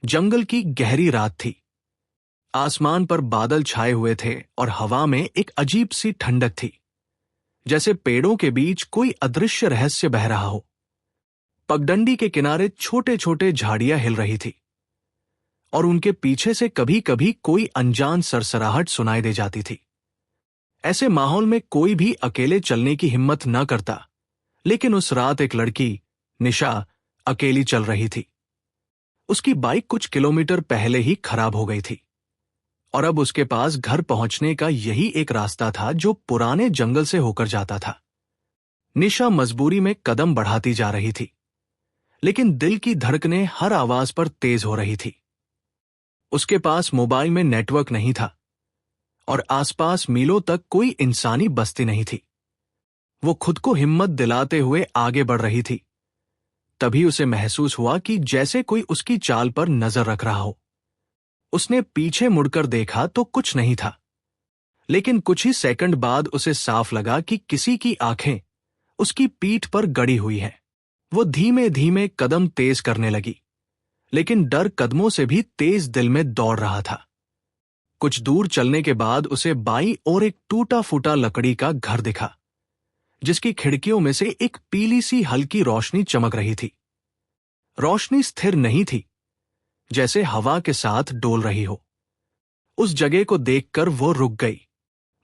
जंगल की गहरी रात थी। आसमान पर बादल छाए हुए थे और हवा में एक अजीब सी ठंडक थी, जैसे पेड़ों के बीच कोई अदृश्य रहस्य बह रहा हो। पगडंडी के किनारे छोटे छोटे झाड़ियां हिल रही थी और उनके पीछे से कभी कभी कोई अनजान सरसराहट सुनाई दे जाती थी। ऐसे माहौल में कोई भी अकेले चलने की हिम्मत न करता, लेकिन उस रात एक लड़की, निशा, अकेली चल रही थी। उसकी बाइक कुछ किलोमीटर पहले ही खराब हो गई थी और अब उसके पास घर पहुंचने का यही एक रास्ता था जो पुराने जंगल से होकर जाता था। निशा मजबूरी में कदम बढ़ाती जा रही थी, लेकिन दिल की धड़कनें हर आवाज पर तेज हो रही थी। उसके पास मोबाइल में नेटवर्क नहीं था और आसपास मीलों तक कोई इंसानी बस्ती नहीं थी। वो खुद को हिम्मत दिलाते हुए आगे बढ़ रही थी। तभी उसे महसूस हुआ कि जैसे कोई उसकी चाल पर नजर रख रहा हो। उसने पीछे मुड़कर देखा तो कुछ नहीं था, लेकिन कुछ ही सेकंड बाद उसे साफ लगा कि किसी की आंखें उसकी पीठ पर गड़ी हुई हैं। वो धीमे धीमे कदम तेज करने लगी, लेकिन डर कदमों से भी तेज दिल में दौड़ रहा था। कुछ दूर चलने के बाद उसे बाईं ओर एक टूटा फूटा लकड़ी का घर दिखा, जिसकी खिड़कियों में से एक पीली सी हल्की रोशनी चमक रही थी। रोशनी स्थिर नहीं थी, जैसे हवा के साथ डोल रही हो। उस जगह को देखकर वो रुक गई।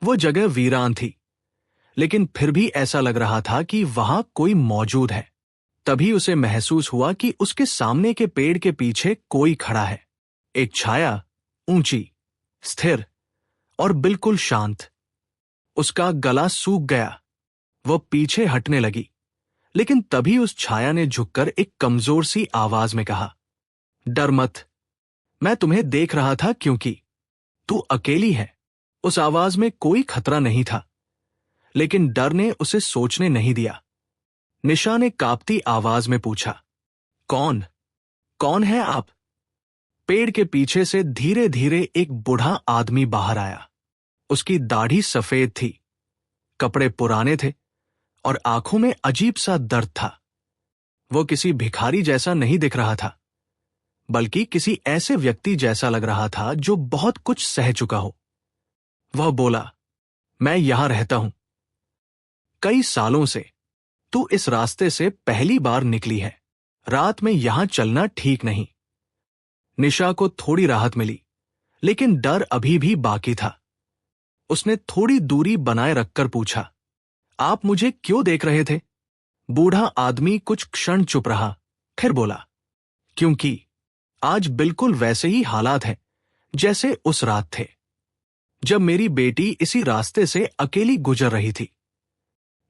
वो जगह वीरान थी, लेकिन फिर भी ऐसा लग रहा था कि वहां कोई मौजूद है। तभी उसे महसूस हुआ कि उसके सामने के पेड़ के पीछे कोई खड़ा है। एक छाया, ऊंची, स्थिर और बिल्कुल शांत। उसका गला सूख गया। वो पीछे हटने लगी, लेकिन तभी उस छाया ने झुककर एक कमजोर सी आवाज में कहा, डर मत, मैं तुम्हें देख रहा था क्योंकि तू अकेली है। उस आवाज में कोई खतरा नहीं था, लेकिन डर ने उसे सोचने नहीं दिया। निशा ने कांपती आवाज में पूछा, कौन कौन है आप? पेड़ के पीछे से धीरे धीरे एक बूढ़ा आदमी बाहर आया। उसकी दाढ़ी सफेद थी, कपड़े पुराने थे और आंखों में अजीब सा दर्द था। वो किसी भिखारी जैसा नहीं दिख रहा था, बल्कि किसी ऐसे व्यक्ति जैसा लग रहा था जो बहुत कुछ सह चुका हो। वह बोला, मैं यहां रहता हूं कई सालों से। तू इस रास्ते से पहली बार निकली है। रात में यहां चलना ठीक नहीं। निशा को थोड़ी राहत मिली, लेकिन डर अभी भी बाकी था। उसने थोड़ी दूरी बनाए रखकर पूछा, आप मुझे क्यों देख रहे थे? बूढ़ा आदमी कुछ क्षण चुप रहा, फिर बोला, क्योंकि आज बिल्कुल वैसे ही हालात हैं जैसे उस रात थे, जब मेरी बेटी इसी रास्ते से अकेली गुजर रही थी।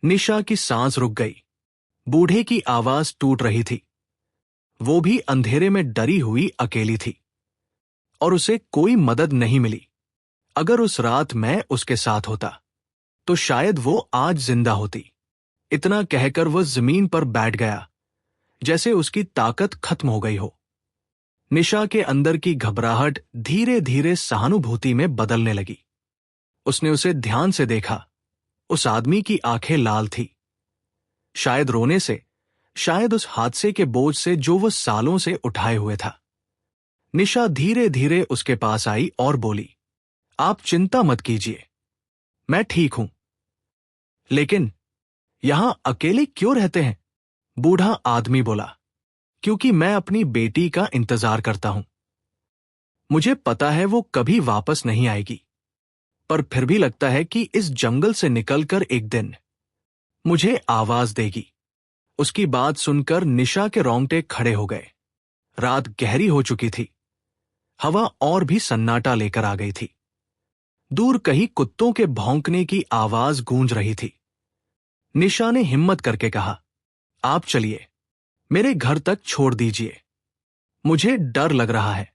निशा की सांस रुक गई। बूढ़े की आवाज टूट रही थी। वो भी अंधेरे में डरी हुई अकेली थी और उसे कोई मदद नहीं मिली। अगर उस रात मैं उसके साथ होता तो शायद वो आज जिंदा होती। इतना कहकर वो जमीन पर बैठ गया, जैसे उसकी ताकत खत्म हो गई हो। निशा के अंदर की घबराहट धीरे धीरे सहानुभूति में बदलने लगी। उसने उसे ध्यान से देखा। उस आदमी की आंखें लाल थी, शायद रोने से, शायद उस हादसे के बोझ से जो वो सालों से उठाए हुए था। निशा धीरे धीरे उसके पास आई और बोली, आप चिंता मत कीजिए, मैं ठीक हूं। लेकिन यहां अकेले क्यों रहते हैं? बूढ़ा आदमी बोला, क्योंकि मैं अपनी बेटी का इंतजार करता हूं। मुझे पता है वो कभी वापस नहीं आएगी, पर फिर भी लगता है कि इस जंगल से निकलकर एक दिन मुझे आवाज देगी। उसकी बात सुनकर निशा के रोंगटे खड़े हो गए। रात गहरी हो चुकी थी। हवा और भी सन्नाटा लेकर आ गई थी। दूर कहीं कुत्तों के भौंकने की आवाज गूंज रही थी। निशा ने हिम्मत करके कहा, आप चलिए, मेरे घर तक छोड़ दीजिए, मुझे डर लग रहा है।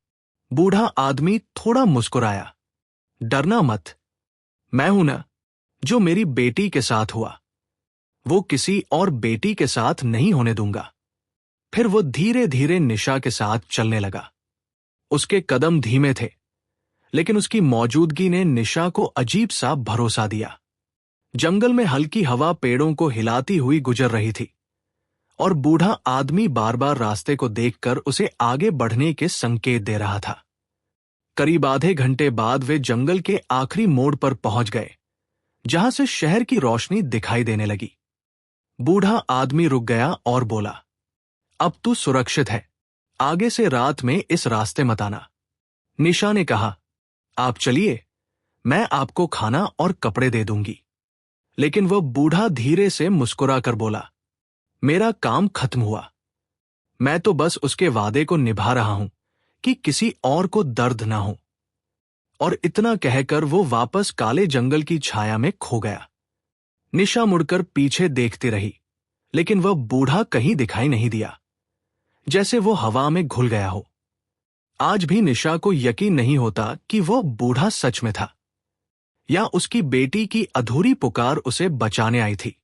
बूढ़ा आदमी थोड़ा मुस्कुराया, डरना मत, मैं हूं ना, जो मेरी बेटी के साथ हुआ वो किसी और बेटी के साथ नहीं होने दूंगा। फिर वो धीरे धीरे निशा के साथ चलने लगा। उसके कदम धीमे थे, लेकिन उसकी मौजूदगी ने निशा को अजीब सा भरोसा दिया। जंगल में हल्की हवा पेड़ों को हिलाती हुई गुजर रही थी और बूढ़ा आदमी बार बार रास्ते को देखकर उसे आगे बढ़ने के संकेत दे रहा था। करीब आधे घंटे बाद वे जंगल के आखिरी मोड़ पर पहुंच गए, जहां से शहर की रोशनी दिखाई देने लगी। बूढ़ा आदमी रुक गया और बोला, अब तू सुरक्षित है, आगे से रात में इस रास्ते मत आना। निशा ने कहा, आप चलिए, मैं आपको खाना और कपड़े दे दूंगी। लेकिन वह बूढ़ा धीरे से मुस्कुराकर बोला, मेरा काम खत्म हुआ। मैं तो बस उसके वादे को निभा रहा हूं कि किसी और को दर्द ना हो। और इतना कहकर वो वापस काले जंगल की छाया में खो गया। निशा मुड़कर पीछे देखती रही, लेकिन वह बूढ़ा कहीं दिखाई नहीं दिया, जैसे वो हवा में घुल गया हो। आज भी निशा को यकीन नहीं होता कि वो बूढ़ा सच में था, या उसकी बेटी की अधूरी पुकार उसे बचाने आई थी।